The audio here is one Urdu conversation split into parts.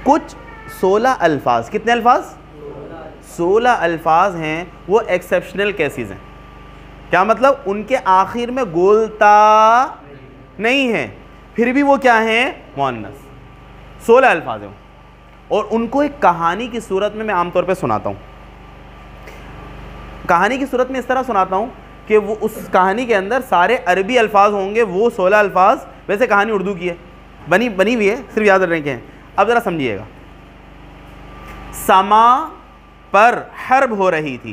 کچھ 16 الفاظ، کتنے الفاظ؟ 16 الفاظ ہیں، وہ ایکسیپشنل کیسز ہیں. کیا مطلب؟ ان کے آخر میں گولتا نہیں ہے، پھر بھی وہ کیا ہیں؟ مؤنث. 16 الفاظ ہیں اور ان کو ایک کہانی کی صورت میں عام طور پہ سناتا ہوں. کہانی کی صورت میں اس طرح سناتا ہوں کہ وہ اس کہانی کے اندر سارے عربی الفاظ ہوں گے، وہ 16 الفاظ. ویسے کہانی اردو کی ہے، بنی ہوئی ہے، صرف یاد رکھنے کے ہیں. اب ذرا سمجھیے گا. سما پر حرب ہو رہی تھی.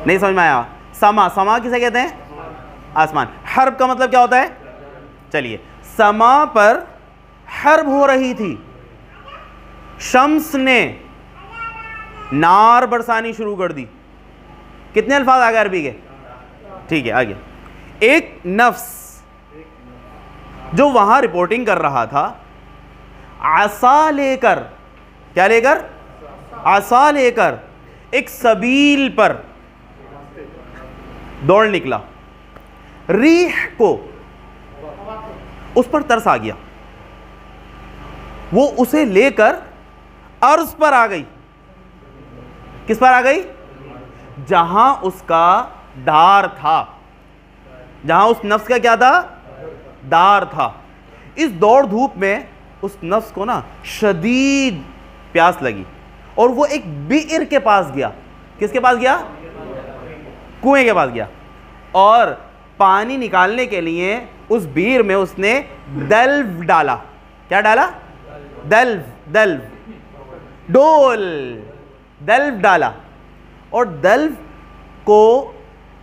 نہیں سمجھ میں آیا؟ سما کسے کہتے ہیں؟ آسمان. حرب کا مطلب کیا ہوتا ہے؟ چلیے، سما پر حرب ہو رہی تھی. شمس نے نار برسانی شروع کر دی. کتنے الفاظ آ گئے عربی کے؟ ٹھیک ہے، آگے. ایک نفس جو وہاں رپورٹنگ کر رہا تھا، عصا لے کر، کیا لے کر؟ عصا لے کر ایک سبیل پر دوڑ نکلا. ریح کو اس پر ترس آ گیا، وہ اسے لے کر عرض پر آ گئی. کس پر آ گئی؟ جہاں اس کا دار تھا، جہاں اس نفس کا کیا تھا؟ دار تھا. اس دوڑ دھوپ میں اس نفس کو نا شدید پیاس لگی اور وہ ایک بئر کے پاس گیا. کس کے پاس گیا؟ کنویں کے پاس گیا. اور پانی نکالنے کے لیے اس بئر میں اس نے دلو ڈالا. کیا ڈالا؟ دلو ڈول، دلو ڈالا. اور دلو کو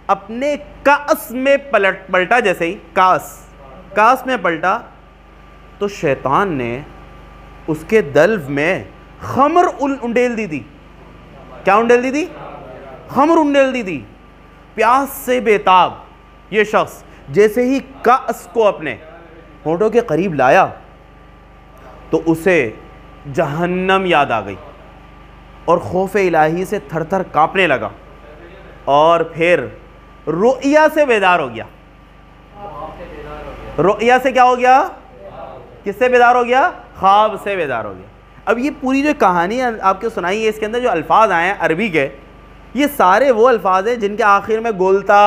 اپنے کاس میں پلٹا. جیسے ہی کاس میں پلٹا تو شیطان نے اس کے دلو میں خمر انڈیل دی تھی. کیا انڈیل دی تھی؟ خمر انڈیل دی تھی. پیاس سے بےتاب یہ شخص جیسے ہی کاس کو اپنے ہونٹوں کے قریب لایا تو اسے جہنم یاد آ گئی اور خوف الہی سے تھر تھر کانپنے لگا اور پھر رؤیا سے بیدار ہو گیا. رؤیا سے کیا ہو گیا؟ کس سے بیدار ہو گیا؟ خواب سے بیدار ہو گیا. اب یہ پوری جو کہانی آپ کو سنائی ہے، اس کے اندر جو الفاظ آئے ہیں عربی کے، یہ سارے وہ الفاظ ہیں جن کے آخر میں گولتا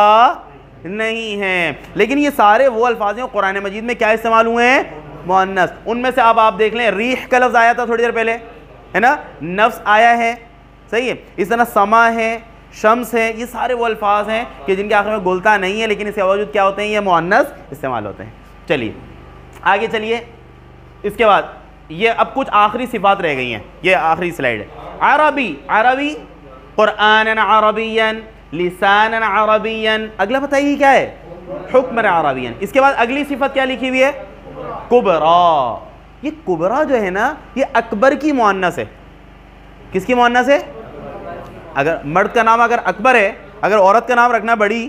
نہیں ہیں. لیکن یہ سارے وہ الفاظ ہیں قرآن مجید میں کیا استعمال ہوئے ہیں؟ مؤنث. ان میں سے آپ دیکھ لیں، ریح کا لفظ آیا تھا تھوڑی دیر پہلے، ہے نا؟ نفس آیا ہے، صحیح ہے. اس طرح سما ہے، شمس ہے. یہ سارے وہ الفاظ ہیں کہ جن کے آخر میں گولتا نہیں ہے، لیکن اس کے باوجود کیا ہوتے ہیں؟ یہ مؤنث استعمال ہوتے ہیں. چلیے آگے چلیے. اس کے بعد یہ اب کچھ آخری صفات رہ گئی ہیں، یہ آخری سلائیڈ ہے. عربی، قرآن عربیا، لسان عربیا. اگلا بتائیے کیا ہے؟ حکم عربیا. اس کے بعد اگلی صفت کیا لکھی ہوئی ہے؟ کبرا. یہ کبرا جو ہے نا، یہ اکبر کی مؤنث ہے. کس کی مؤنث ہے؟ اگر مرد کا نام اگر اکبر ہے، اگر عورت کا نام رکھنا بڑی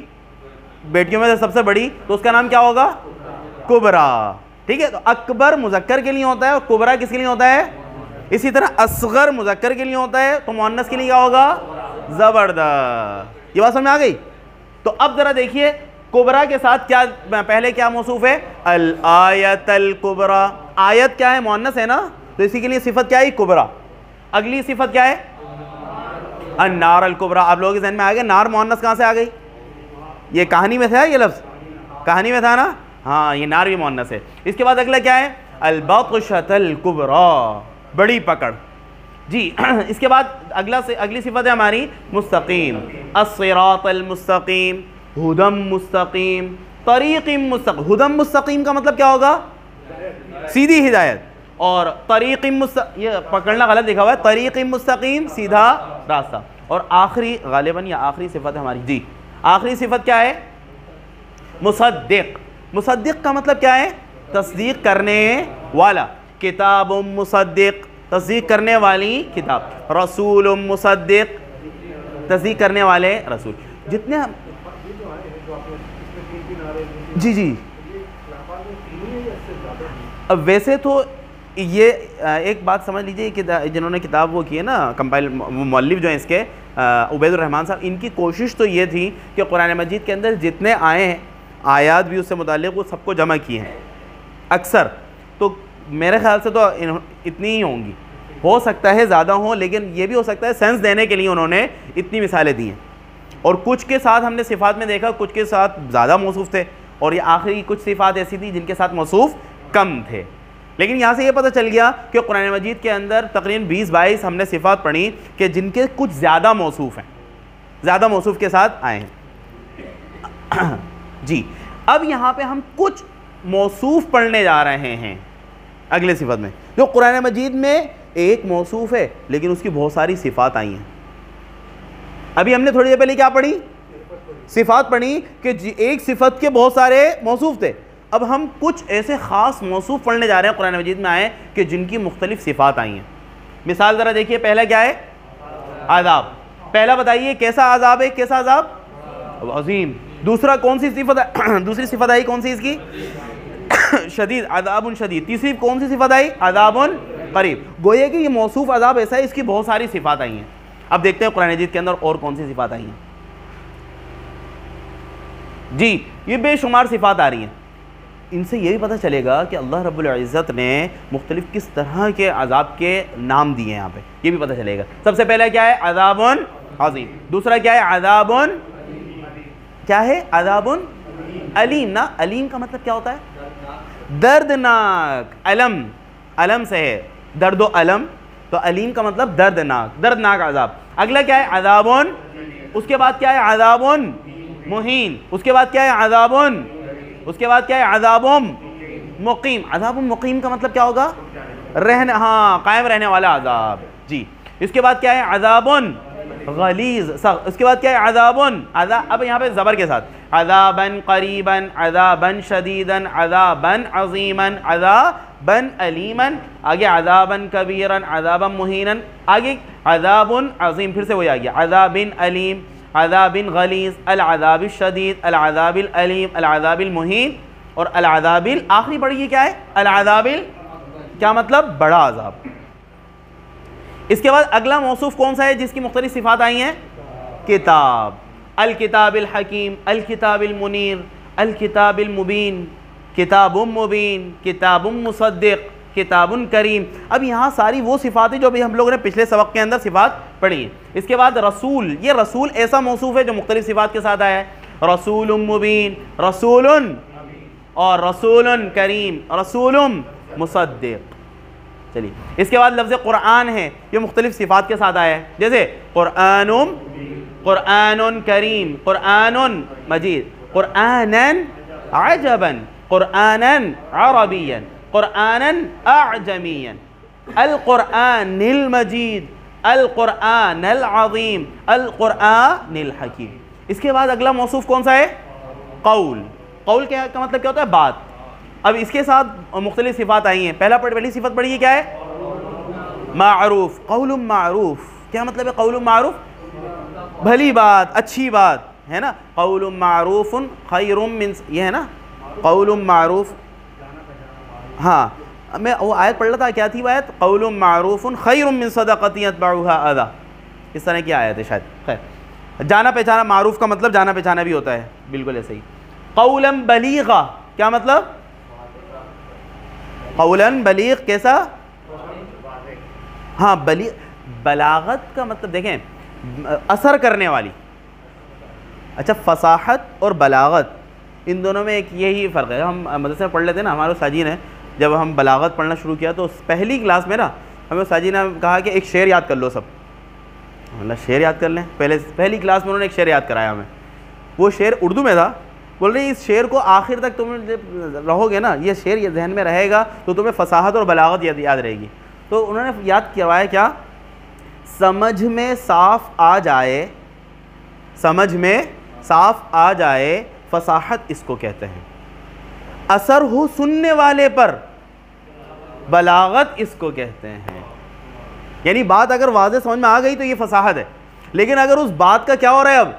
بیٹیوں میں سے سب سے بڑی، تو اس کا نام کیا ہوگا؟ کبرا. ٹھیک ہے. تو اکبر مذکر کے لیے ہوتا ہے اور کبرا کس کے لیے ہوتا ہے؟ اسی طرح اصغر مذکر کے لیے ہوتا ہے، تو مؤنث کے لیے کیا ہوگا؟ زبردست. یہ بات سمجھ میں آ گئی؟ تو اب ذرا دیکھیے کبرا کے ساتھ کیا پہلے کیا موصوف ہے؟ الآیت الکبرا. آیت کیا ہے؟ مؤنث ہے نا، تو اسی کے لیے صفت کیا ہے؟ کبرا. اگلی صفت کیا ہے؟ النار الکبرا. آپ لوگوں کے ذہن میں آ گیا نار مؤنث کہاں سے آ گئی؟ یہ کہانی میں تھا، یہ لفظ کہانی میں تھا نا. ہاں، یہ نار بھی مؤنث ہے. اس کے بعد اگلا کیا ہے؟ البطشۃ الکبرا، بڑی پکڑ. جی اس کے بعد اگلی صفت ہے ہماری مستقیم. الصراط المستقیم، ہدم مستقیم، طریق مستقیم. ہدم مستقیم کا مطلب کیا ہوگا؟ سیدھی ہدایت. اور طریق یہ پکڑنا غلط لکھا ہوا ہے، طریق مستقیم، سیدھا راستہ. اور آخری غالباً یہ آخری صفت ہے ہماری. جی آخری صفت کیا ہے؟ مصدق. مصدق کا مطلب کیا ہے؟ تصدیق کرنے والا. کتاب مصدق، تصدیق کرنے والی کتاب. رسول مصدق، تصدیق کرنے والے رسول. جتنے جی اب ویسے تو یہ ایک بات سمجھ لیجئے کہ جنہوں نے کتاب وہ کی ہے نا کمپائل، مؤلف جو ہیں اس کے عبید الرحمن صاحب، ان کی کوشش تو یہ تھی کہ قرآن مجید کے اندر جتنے آئے ہیں آیات بھی اس سے متعلق، وہ سب کو جمع کیے ہیں. اکثر تو میرے خیال سے تو اتنی ہی ہوں گی، ہو سکتا ہے زیادہ ہوں، لیکن یہ بھی ہو سکتا ہے سینس دینے کے لیے انہوں نے اتنی مثالیں دی ہیں. اور کچھ کے ساتھ ہم نے صفات میں دیکھا کچھ کے ساتھ زیادہ موصوف تھے، اور یہ آخری کچھ صفات ایسی تھی جن کے ساتھ موصوف کم تھے. لیکن یہاں سے یہ پتہ چل گیا کہ قرآن مجید کے اندر تقریباً 20-22 ہم نے صفات پڑھی کہ جن کے کچھ زیادہ موصوف ہیں، زیادہ موصوف کے ساتھ آئے ہیں. جی اب یہاں پہ ہم کچھ موصوف پڑھنے جا رہے ہیں اگلے صفت میں، جو قرآن مجید میں ایک موصوف ہے لیکن اس کی بہت ساری صفات آئی ہیں. ابھی ہم نے تھوڑی دیر پہلے کیا پڑھی؟ صفات پڑھی کہ ایک صفت کے بہت سارے موصوف تھے. اب ہم کچھ ایسے خاص موصوف پڑھنے جا رہے ہیں قرآن مجید میں آئے کہ جن کی مختلف صفات آئی ہیں. مثال ذرا دیکھیے، پہلا کیا ہے؟ عذاب. پہلا بتائیے کیسا عذاب ہے؟ کیسا عذاب؟ عظیم. دوسرا کون سی صفت ہے؟ دوسری صفت آئی کون سی اس کی؟ شدید، عذاب شدید. تیسری کون سی صفت آئی؟ عذاب قریب. گویا کہ یہ موصوف عذاب ایسا ہے اس کی بہت ساری صفات آئی ہیں. اب دیکھتے ہیں قرآن مجید کے اندر اور کون سی صفات آئی ہیں. جی یہ بے شمار صفات آ رہی ہیں. ان سے یہ بھی پتہ چلے گا کہ اللہ رب العزت نے مختلف کس طرح کے عذاب کے نام دیے ہیں یہاں پہ، یہ بھی پتہ چلے گا. سب سے پہلا کیا ہے؟ عذاب عظیم. دوسرا کیا ہے؟ عذاب کیا ہے؟ عذاب علیم. نا علیم کا مطلب کیا ہوتا ہے؟ دردناک. علم، علم سے ہے درد و علم، تو علیم کا مطلب دردناک، دردناک عذاب. اگلا کیا ہے؟ عذاب. اس کے بعد کیا ہے؟ عذاب مہین. اس کے بعد کیا ہے؟ عذاب. اس کے بعد کیا ہے؟ عذاب مقیم. عذاب مقیم کا مطلب کیا ہوگا؟ رہنے، ہاں قائم رہنے والا عذاب. جی اس کے بعد کیا ہے؟ عذاب غلیظ. اس کے بعد کیا ہے؟ عذاب. اب یہاں پہ زبر کے ساتھ عذابا قریبا، عذابا شدیدا، عذابا عظیما، عذابا علیما. آگے عذابا کبیرا، عذابا مہینا. آگے عذاب عظیم، پھر سے وہی آ گیا عذاب علیم، عذاب غلیظ، العذاب الشدید، العذاب العلیم، العذاب المہین، اور العذاب آخری پڑھیے کیا ہے؟ العذاب کیا مطلب؟ بڑا عذاب. اس کے بعد اگلا موصوف کون سا ہے جس کی مختلف صفات آئی ہیں؟ کتاب. الکتاب الحکیم، الکتاب المنیر، الکتاب المبین، کتاب مبین، کتاب مصدق، کتاب کریم. اب یہاں ساری وہ صفات ہیں جو بھی ہم لوگوں نے پچھلے سبق کے اندر صفات پڑھی ہیں. اس کے بعد رسول. یہ رسول ایسا موصوف ہے جو مختلف صفات کے ساتھ آیا ہے. رسول مبین، رسول اور رسول کریم، رسول مصدق. چلیے اس کے بعد لفظ قرآن ہے، یہ مختلف صفات کے ساتھ آیا ہے، جیسے قرآن، قرآن کریم، قرآن مجید، قرآنا عجبا، قرآنا عربیا، قرآنا اعجمیا، القرآن المجید، القرآن العظیم، القرآن الحکیم. اس کے بعد اگلا موصوف کون سا ہے؟ قول. قول کا مطلب کیا ہوتا ہے؟ بات. اب اس کے ساتھ مختلف صفات آئی ہیں. پہلی صفت پڑھی ہے کیا ہے؟ معروف. قول معروف کیا مطلب ہے؟ قول معروف بھلی بات، اچھی بات ہے نا. قول معروف خیر من، یہ ہے نا قول معروف. ہاں میں وہ آیت پڑھ رہا تھا، کیا تھی وہ آیت؟ قول معروف خیر من صدقۃ یتبعها اذی. اس طرح کی آیت ہے شاید. خیر، جانا پہچانا، معروف کا مطلب جانا پہچانا بھی ہوتا ہے، بالکل ایسے ہی. قولا بلیغا کیا مطلب؟ قولا بلیغ کیسا؟ ہاں بلیغ. بلاغت کا مطلب دیکھیں اثر کرنے والی. اچھا فصاحت اور بلاغت ان دونوں میں ایک یہی فرق ہے. ہم مدرسے میں پڑھ لیتے ہیں نا، ہمارے استاد جی نے جب ہم بلاغت پڑھنا شروع کیا تو پہلی کلاس میں نا ہمیں استاد جی نے کہا کہ ایک شعر یاد کر لو سب. اللہ شعر یاد کر لیں. پہلی کلاس میں انہوں نے ایک شعر یاد کرایا ہمیں. وہ شعر اردو میں تھا. بول رہے اس شعر کو آخر تک تم رہو گے نا، یہ شعر یہ ذہن میں رہے گا تو تمہیں فصاحت اور بلاغت یاد رہے گی. تو انہوں نے یاد کروایا کیا؟ سمجھ میں صاف آ جائے، سمجھ میں صاف آ جائے فصاحت اس کو کہتے ہیں. اثر ہو سننے والے پر بلاغت اس کو کہتے ہیں. یعنی بات اگر واضح سمجھ میں آ گئی تو یہ فصاحت ہے، لیکن اگر اس بات کا کیا ہو رہا ہے، اب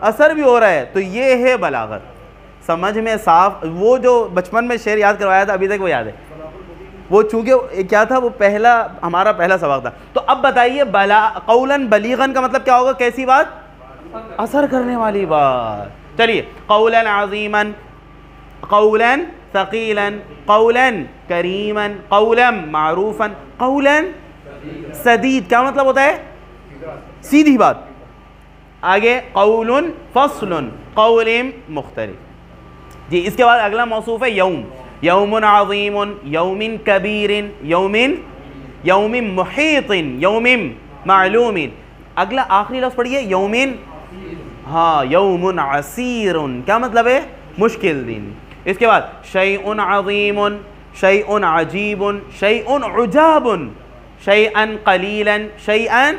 اثر بھی ہو رہا ہے، تو یہ ہے بلاغت. سمجھ میں صاف. وہ جو بچپن میں شعر یاد کروایا تھا ابھی تک وہ یاد ہے. وہ چونکہ کیا تھا، وہ ہمارا پہلا سبق تھا. تو اب بتائیے قولاً بلیغاً کا مطلب کیا ہوگا؟ کیسی بات؟ اثر کرنے والی بات. چلیے قولاً عظیماً، قولاً ثقيلا قولا كريما قولا معروفا قولا سدید کیا مطلب ہوتا ہے؟ سیدھی بات. آگے قول فصل قول مختلف. جی اس کے بعد اگلا موصوف ہے یوم. یوم عظیم یوم کبیر یوم یوم محیط یوم معلوم. اگلا آخری لفظ پڑھیے یوم. ہاں یوم عسیر کیا مطلب ہے؟ مشکل دن. اس کے بعد شیء عظیم شیء عجیب شیء عجاب شیئا قلیلا شیئا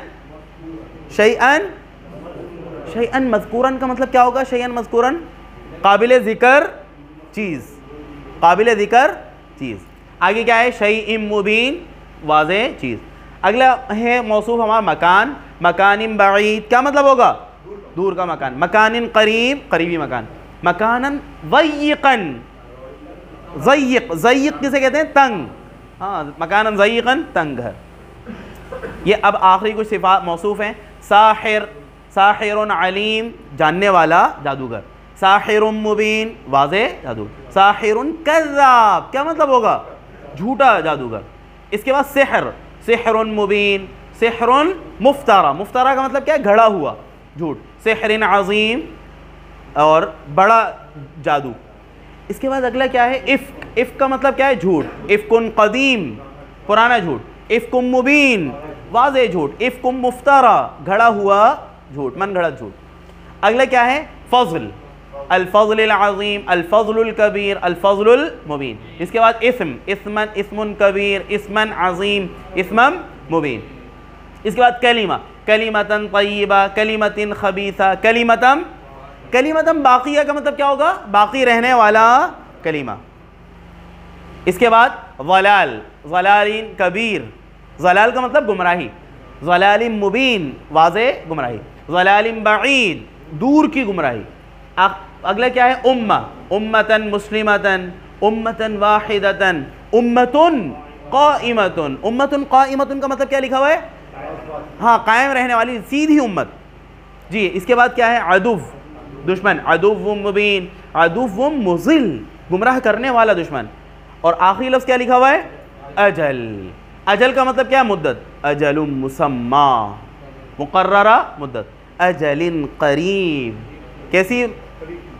مذکورا کا مطلب کیا ہوگا؟ شیئا مذکورا قابل ذکر چیز، قابل ذکر چیز. آگے کیا ہے؟ شیء مبین واضح چیز. اگلا ہے موصوف ہمارا مکان. مکان بعید کیا مطلب ہوگا؟ دور کا مکان. مکان قریب قریبی مکان. مکانا ضیقا ضیق ضیق کسے کہتے ہیں؟ تنگ. ہاں مکانا ضیقا تنگ گھر. یہ اب آخری کچھ صفات موصوف ہیں. ساحر ساحر علیم جاننے والا جادوگر. ساحر مبین واضح جادو. ساحر کذاب کیا مطلب ہوگا؟ جھوٹا جادوگر. اس کے بعد سحر سحر مبین سحر مفترا. مفترا کا مطلب کیا ہے؟ گھڑا ہوا جھوٹ. سحر عظیم اور بڑا جادو. اس کے بعد اگلا کیا ہے؟ افک. افک کا مطلب کیا ہے؟ جھوٹ. افک قدیم پرانا جھوٹ. افک مبین واضح جھوٹ. افک مفترا گھڑا ہوا جھوٹ من گھڑا جھوٹ. اگلا کیا ہے؟ فضل. الفضل العظیم الفضل الکبیر الفضل المبین. اس کے بعد اسم اسم کبیر اسم عظیم اسم مبین. اس کے بعد کلمہ کلمۃ طیبہ کلمۃ خبیثہ کلمۃ باقیہ کا مطلب کیا ہوگا؟ باقی رہنے والا کلمہ. اس کے بعد ضلال ضلال کبیر. ضلال کا مطلب گمراہی. ضلال مبین واضح گمراہی. ضلال بعید دور کی گمراہی. اگلا کیا ہے؟ امہ امتن مسلمتن امتن واحدتن امتن قائمتن. امتن قائمتن کا مطلب کیا لکھا ہوا ہے؟ ہاں قائم رہنے والی سیدھی امت. جی اس کے بعد کیا ہے؟ عدو دشمن. عدو مبین عدو مضل گمراہ کرنے والا دشمن. اور آخری لفظ کیا لکھا ہوا ہے؟ اجل. اجل کا مطلب کیا ہے؟ مدت. اجل مسمى مقررہ مدت. اجل قریب کیسی؟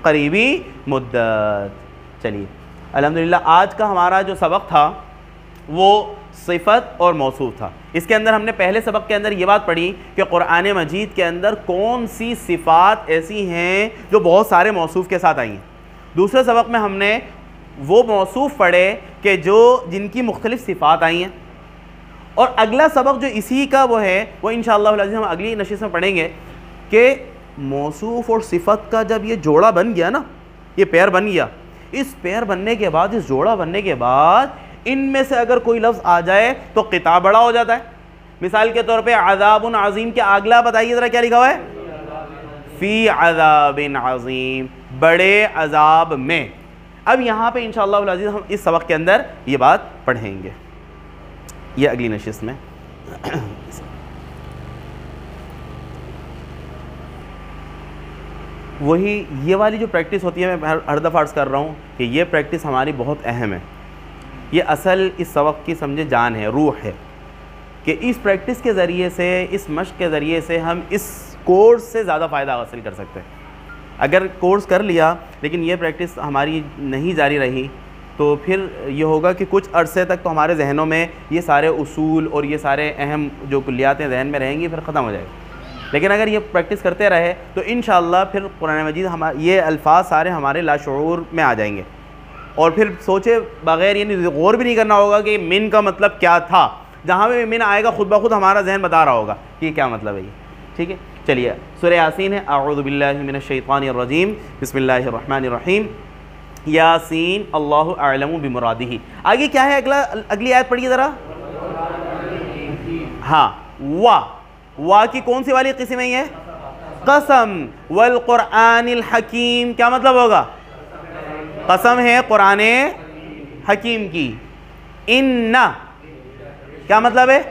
قریبی مدت. چلیے الحمدللہ آج کا ہمارا جو سبق تھا وہ صفت اور موصوف تھا. اس کے اندر ہم نے پہلے سبق کے اندر یہ بات پڑھی کہ قرآن مجید کے اندر کون سی صفات ایسی ہیں جو بہت سارے موصوف کے ساتھ آئی ہیں. دوسرے سبق میں ہم نے وہ موصوف پڑھے کہ جن کی مختلف صفات آئی ہیں. اور اگلا سبق جو اسی کا وہ ہے وہ انشاءاللہ العزیز ہم اگلی نشست میں پڑھیں گے کہ موصوف اور صفت کا جب یہ جوڑا بن گیا نا، یہ پیر بن گیا، اس پیر بننے کے بعد اس جوڑا بننے کے بعد ان میں سے اگر کوئی لفظ آ جائے تو قطع بڑا ہو جاتا ہے. مثال کے طور پہ عذاب عظیم کے اگلا بتائیے ذرا کیا لکھا ہوا ہے؟ فی عذاب عظیم بڑے عذاب میں. اب یہاں پہ انشاءاللہ العزیز ہم اس سبق کے اندر یہ بات پڑھیں گے یہ اگلی نشست میں. وہی یہ والی جو پریکٹس ہوتی ہے میں ہر دفعہ عرض کر رہا ہوں کہ یہ پریکٹس ہماری بہت اہم ہے. یہ اصل اس سبق کی سمجھے جان ہے، روح ہے کہ اس پریکٹس کے ذریعے سے اس مشق کے ذریعے سے ہم اس کورس سے زیادہ فائدہ حاصل کر سکتے ہیں. اگر کورس کر لیا لیکن یہ پریکٹس ہماری نہیں جاری رہی تو پھر یہ ہوگا کہ کچھ عرصے تک تو ہمارے ذہنوں میں یہ سارے اصول اور یہ سارے اہم جو کلیات ہیں ذہن میں رہیں گی، پھر ختم ہو جائے گی. لیکن اگر یہ پریکٹس کرتے رہے تو انشاءاللہ پھر قرآن مجید یہ الفاظ سارے ہمارے لاشعور میں آ جائیں گے. اور پھر سوچے بغیر یعنی غور بھی نہیں کرنا ہوگا کہ من کا مطلب کیا تھا. جہاں پہ من آئے گا خود بخود ہمارا ذہن بتا رہا ہوگا کہ یہ کیا مطلب ہے یہ. ٹھیک ہے چلیے سورہ یاسین ہے. اعوذ باللہ من الشیطان الرجیم بسم اللہ الرحمن الرحیم. یاسین اللہ اعلم بمرادہ. آگے کیا ہے؟ اگلی آیت پڑھیے ذرا. ہاں وا کی کون سی والی قسم ہے؟ یہ قسم. والقرآن الحکیم کیا مطلب ہوگا؟ قسم ہے قرآن حکیم کی. ان کیا مطلب ہے؟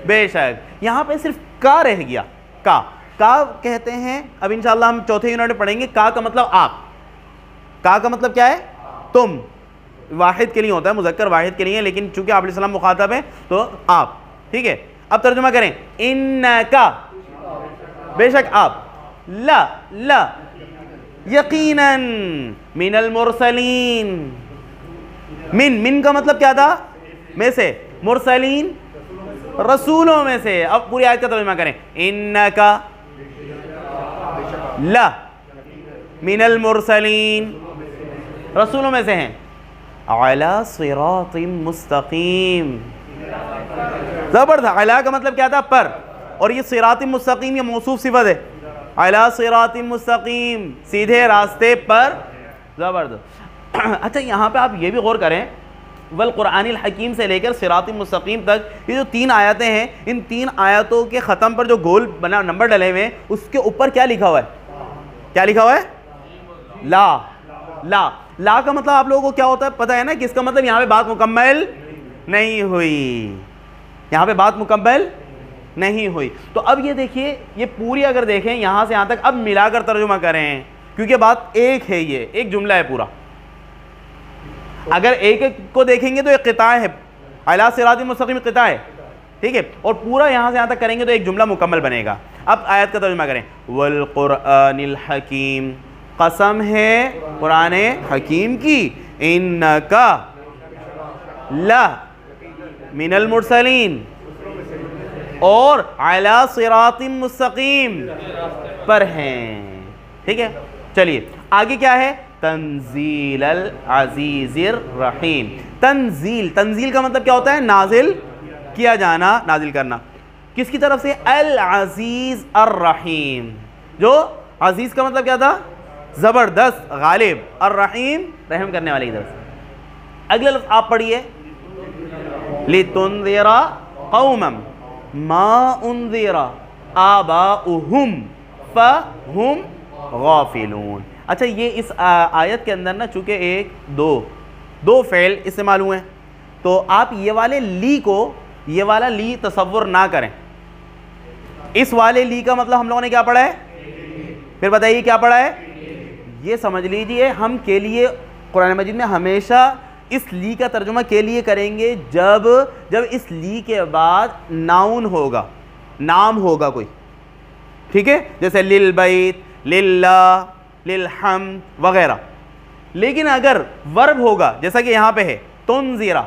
بے شک. یہاں پہ صرف کا رہ گیا. کا کہتے ہیں. اب انشاءاللہ ہم چوتھے یونٹ میں پڑھیں گے. کا مطلب آپ. کا مطلب کیا ہے؟ تم. واحد کے لیے ہوتا ہے, مذکر واحد کے لیے, لیکن چونکہ آپ علیہ السلام مخاطب ہیں تو آپ. ٹھیک ہے, اب ترجمہ کریں. انکا بے شک آپ, لا لا یقیناً, من المرسلین, من کا مطلب کیا تھا؟ میں سے, مرسلین رسولوں میں سے. اب پوری آیت کا ترجمہ کریں. انکا لا من المرسلین, رسولوں میں سے ہیں, علی صراط مستقیم. زبردست. علی کا مطلب کیا تھا؟ پر, اور یہ صراط مستقیم یہ موصوف صفت ہے. علی صراط مستقیم, سیدھے راستے پر. زبردست. اچھا یہاں پہ آپ یہ بھی غور کریں, والقرآن الحکیم سے لے کر صراط مستقیم تک یہ جو 3 آیتیں ہیں, ان 3 آیتوں کے ختم پر جو گول بنا نمبر ڈلے ہوئے ہیں, اس کے اوپر کیا لکھا ہوا ہے؟ کیا لکھا ہوا ہے؟ لا. لا, لا کا مطلب آپ لوگوں کو کیا ہوتا ہے پتہ ہے نا, کہ اس کا مطلب یہاں پہ بات مکمل نہیں ہوئی, یہاں پہ بات مکمل نہیں ہوئی. تو اب یہ دیکھیے, یہ پوری اگر دیکھیں یہاں سے یہاں تک, اب ملا کر ترجمہ کریں, کیونکہ بات ایک ہے, یہ ایک جملہ ہے پورا. اگر ایک ایک کو دیکھیں گے تو ایک قطع ہے, علی صراط مستقیم قطع ہے, ٹھیک ہے, اور پورا یہاں سے یہاں تک کریں گے تو ایک جملہ مکمل بنے گا. اب آیت کا ترجمہ کریں. والقرآن الحکیم, قسم ہے قرآن حکیم کی, انکا لا من المرسلین, اور علی صراط مستقیم پر ہیں. ٹھیک ہے, چلیے آگے کیا ہے؟ تنزیل العزیز الرحیم. تنزیل, تنزیل کا مطلب کیا ہوتا ہے؟ نازل کیا جانا, نازل کرنا. کس کی طرف سے؟ العزیز الرحیم. جو عزیز کا مطلب کیا تھا؟ زبردست, غالب, الرحیم رحم کرنے والے کی طرف سے. اگلا لفظ آپ پڑھیے. لِتُنذِرَ قَوْمًا مَا أُنذِرَ آبَاؤُهُمْ فَهُمْ غَافِلُونَ. اچھا یہ اس آیت کے اندر نا چونکہ ایک دو فعل استعمال ہوئے ہیں, تو آپ یہ والے لی کو, یہ والا لی تصور نہ کریں. اس والے لی کا مطلب ہم لوگوں نے کیا پڑھا ہے؟ پھر بتائیے کیا پڑھا ہے؟ یہ سمجھ لیجئے, ہم کے لیے قرآن مجید میں ہمیشہ اس لی کا ترجمہ کے لیے کریں گے جب اس لی کے بعد ناؤن ہوگا, نام ہوگا کوئی. ٹھیک ہے, جیسے للبیت, للہ, للحمد وغیرہ. لیکن اگر ورب ہوگا جیسا کہ یہاں پہ ہے تنذیرا,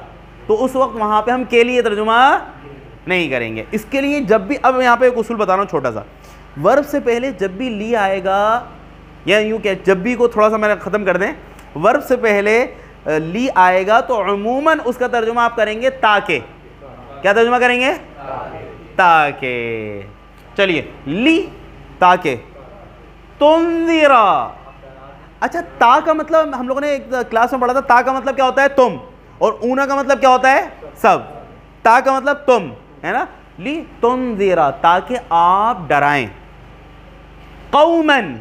تو اس وقت وہاں پہ ہم کے لیے ترجمہ نہیں کریں گے. اس کے لیے جب بھی, اب یہاں پہ ایک اصول بتا رہا ہوں چھوٹا سا, ورب سے پہلے جب بھی لی آئے گا, یا یوں کہ جب بھی کو تھوڑا سا میں ختم کر دیں, ورب سے پہلے لی آئے گا تو عموماً اس کا ترجمہ آپ کریں گے تاکہ. کیا ترجمہ کریں گے؟ تاکہ. چلیے, لی تاکہ, تنذیرا. اچھا تا کا مطلب ہم لوگوں نے ایک کلاس میں پڑھا تھا, تا کا مطلب کیا ہوتا ہے؟ تم, اور اونا کا مطلب کیا ہوتا ہے؟ سب. تا کا مطلب تم ہے نا, لی تنذیرا تاکہ آپ ڈرائیں, قومن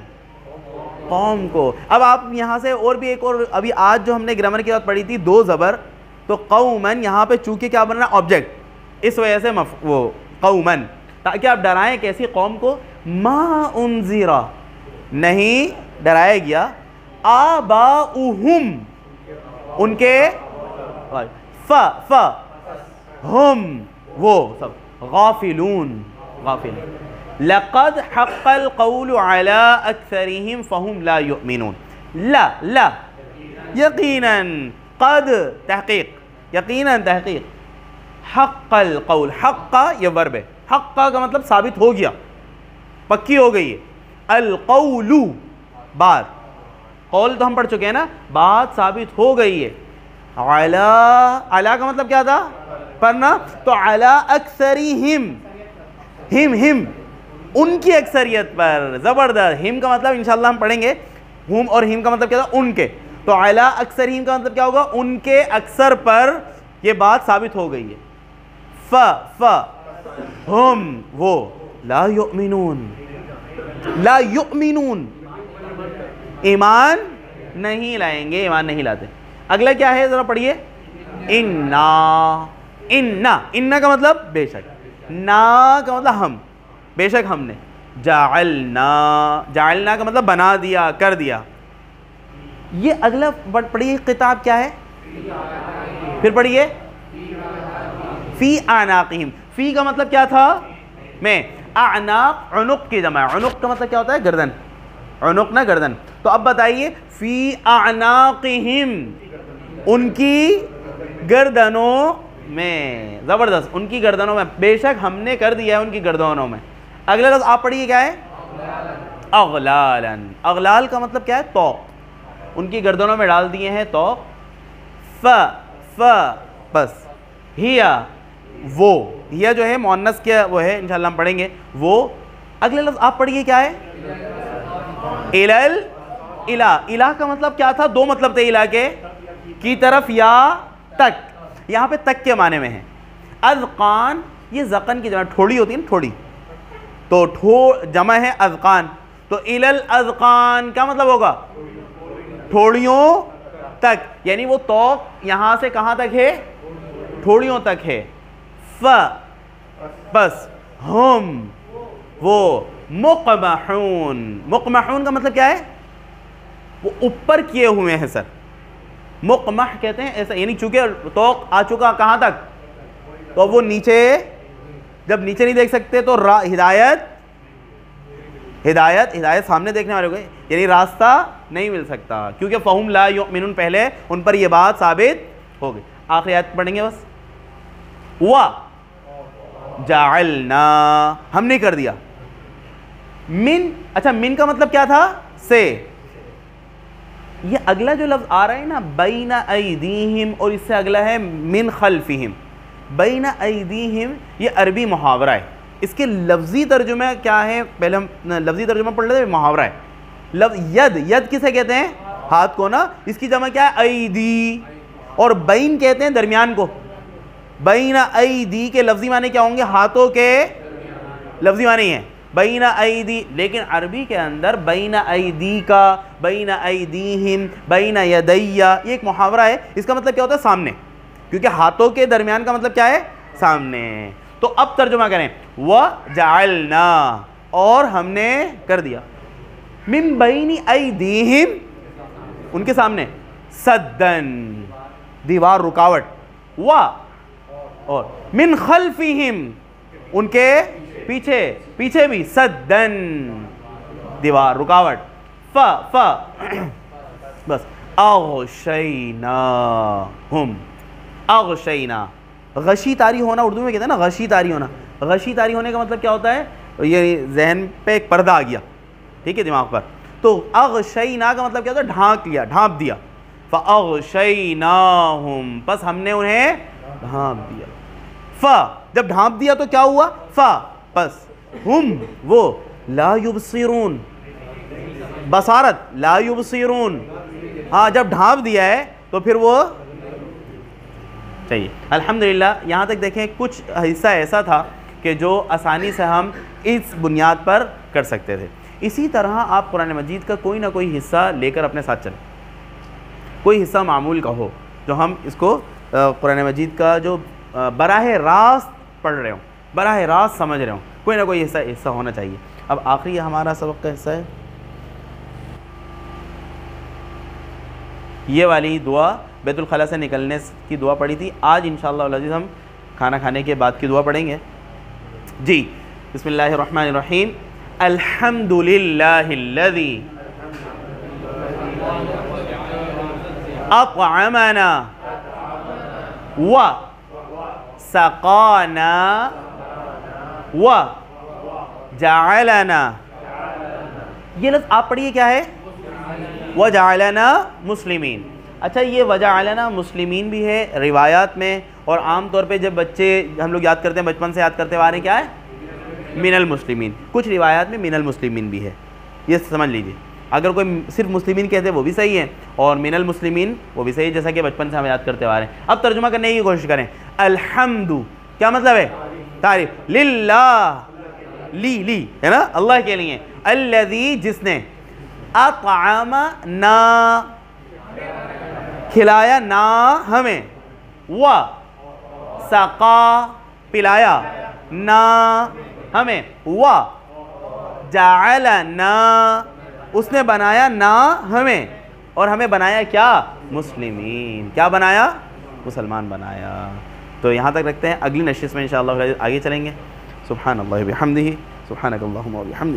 قوم کو. اب آپ یہاں سے اور بھی ایک, اور ابھی آج جو ہم نے گرامر کی بات پڑھی تھی 2 زبر, تو قومن یہاں پہ چونکہ کیا بن رہا ہے؟ آبجیکٹ, اس وجہ سے وہ قومن, تاکہ آپ ڈرائیں کیسی قوم کو؟ ما انذرا, نہیں ڈرایا گیا, آباؤہم, ان کے, ہم وہ سب, غافلون, غافل. لقد حق القول على اکثرهم فهم لا يؤمنون. لا یقیناً, قد تحقیق, یقیناً تحقیق, حق القول, حق یہ ورب ہے, حق کا مطلب ثابت ہو گیا, پکی ہو گئی ہے. القول بات, قول تو ہم پڑھ چکے ہیں نا, بات ثابت ہو گئی ہے. علی کا مطلب کیا تھا؟ پڑھنا, تو علی اکثرہم, ہم ان کی اکثریت پر. زبردست. ہم کا مطلب انشاءاللہ ہم پڑھیں گے, ہم اور ہم کا مطلب کیا تھا؟ ان کے. تو علی اکثرہم کا مطلب کیا ہوگا؟ ان کے اکثر پر یہ بات ثابت ہو گئی ہے. ہم وہ, لا یؤمنون, لا یؤمنون, ایمان نہیں لائیں گے, ایمان نہیں لاتے. اگلا کیا ہے ذرا پڑھیے. انا کا مطلب بے شک, نا کا مطلب ہم, بے شک ہم نے. جعلنا کا مطلب بنا دیا, کر دیا. یہ اگلا پڑھیے کتاب کیا ہے؟ پھر پڑھیے فی اعناقہم. فی کا مطلب کیا تھا؟ میں. اعناق عنق کی جمع. عنق کا مطلب کیا ہوتا ہے؟ گردن. عنق نہ گردن. تو اب بتائیے فی اعناقہم, ان کی گردنوں میں. زبردست, ان کی گردنوں میں. بے شک ہم نے کر دیا ہے ان کی گردنوں میں. اگلا لفظ آپ پڑھیے کیا ہے؟ اغلالا. اغلال کا مطلب کیا ہے؟ طوق. ان کی گردنوں میں ڈال دیے ہیں طوق. بس. ہیا وہ. ہیا جو ہے مؤنث کیا وہ ہے, انشاءاللہ ہم پڑھیں گے وہ. اگلا لفظ آپ پڑھیے کیا ہے؟ الل. الہ کا مطلب کیا تھا؟ دو مطلب تھے الہ کے, کی طرف یا تک. یہاں پہ تک کے معنی میں ہے. اذقان, یہ زقن کی جمع ٹھوڑی ہوتی ہے نا, ٹھوڑی, تو جمع ہے اذقان. تو الل اذقان کا مطلب ہوگا ٹھوڑیوں تک, یعنی وہ طوق یہاں سے کہاں تک ہے؟ ٹھوڑیوں تک ہے. بس ہم وہ مقمحون. مقمحون کا مطلب کیا ہے؟ وہ اوپر کیے ہوئے ہیں سر. مقمح کہتے ہیں ایسا, یعنی چونکہ طوق آ چکا کہاں تک, تو وہ نیچے, جب نیچے نہیں دیکھ سکتے تو ہدایت سامنے دیکھنے والے کو, یعنی راستہ نہیں مل سکتا, کیونکہ فہم لا یؤمنون پہلے ان پر یہ بات ثابت ہو گئی. آخری آیت پڑھیں گے بس. جعلنا, ہم نے کر دیا. من, اچھا من کا مطلب کیا تھا؟ سے. یہ اگلا جو لفظ آ رہا ہے نا بین ایدیہم, اور اس سے اگلا ہے من خلفہم. بین ایدیہم یہ عربی محاورہ ہے. اس کے لفظی ترجمہ کیا ہے؟ پہلے ہم لفظی ترجمہ پڑھ لیتے ہیں. محاورہ ہے. لفظ ید, ید کسے کہتے ہیں؟ ہاتھ کو نا. اس کی جمع کیا ہے؟ ایدی. اور بین کہتے ہیں درمیان کو. بین ایدی کے لفظی معنی کیا ہوں گے؟ ہاتھوں کے لفظی معنی ہیں بین ایدی. لیکن عربی کے اندر بین ایدی کا, بین ایدیہم, بین یدیہ, یہ ایک محاورہ ہے. اس کا مطلب کیا ہوتا ہے؟ سامنے, کیونکہ ہاتھوں کے درمیان کا مطلب کیا ہے؟ سامنے. تو اب ترجمہ کریں. وَجَعَلْنَا, اور ہم نے کر دیا. من بین ایدیہم, ان کے سامنے. سدن, دیوار, رکاوٹ. اور من خلفہم, ان کے پیچھے, پیچھے بھی. سدن, دیوار, رکاوٹ. بس. اغشیناہم. اغشینا, غشی طاری ہونا اردو میں کہتے ہیں نا, غشی طاری ہونا. غشی طاری ہونے کا مطلب کیا ہوتا ہے؟ یہ ذہن پہ ایک پردہ آ گیا, ٹھیک ہے, دماغ پر. تو اغشینا کا مطلب کیا ہوتا ہے؟ ڈھانک لیا, ڈھانپ دیا. فاغشیناہم, بس ہم نے انہیں ڈھانپ دیا. جب ڈھانپ دیا تو کیا ہوا؟ بس ہم وہ لا یبصرون, بصارت, لا یبصرون. ہاں, جب ڈھانپ دیا ہے تو پھر وہ چاہیے. الحمدللہ یہاں تک دیکھیں کچھ حصہ ایسا تھا کہ جو آسانی سے ہم اس بنیاد پر کر سکتے تھے. اسی طرح آپ قرآن مجید کا کوئی نہ کوئی حصہ لے کر اپنے ساتھ چلیں. کوئی حصہ معمول کا ہو جو ہم اس کو قرآن مجید کا جو براہ راست پڑھ رہے ہوں, براہ راست سمجھ رہے ہوں, کوئی نہ کوئی حصہ ہونا چاہیے. اب آخری ہمارا سبق کا حصہ ہے یہ والی دعا. بیت الخلاء سے نکلنے کی دعا پڑھی تھی. آج انشاءاللہ العزیز ہم کھانا کھانے کے بعد کی دعا پڑھیں گے. جی, بسم اللہ الرحمن الرحیم. الحمدللہ الذی اطعمنا وسقانا وجعلنا. یہ لفظ آپ پڑھیے کیا ہے؟ وجعلنا مسلمین. اچھا, یہ وجعلنا مسلمین بھی ہے روایات میں, اور عام طور پہ جب بچے ہم لوگ یاد کرتے ہیں, بچپن سے یاد کرتے ہوئے آ رہے ہیں, کیا ہے؟ من المسلمین. کچھ روایات میں من المسلمین بھی ہے, یہ سمجھ لیجیے. اگر کوئی صرف مسلمین کہتے ہیں وہ بھی صحیح ہے, اور من المسلمین وہ بھی صحیح ہے, جیسا کہ بچپن سے ہم یاد کرتے آ رہے ہیں. اب ترجمہ کرنے کی کوشش کریں. الحمد کیا مطلب ہے؟ تعریف. للہ, لی ہے نا, اللہ کے لیے. الذی, جس نے. اطعمنا, کھلایا, نا ہمیں. سقا, پلایا, نا ہمیں. جعلنا, اس نے بنایا, نا ہمیں. اور ہمیں بنایا کیا؟ مسلمین. کیا بنایا؟ مسلمان بنایا. تو یہاں تک رکھتے ہیں، اگلی نشست میں انشاءاللہ آگے چلیں گے. سبحان اللہ بحمدہ، سبحانک اللہم و بحمدک.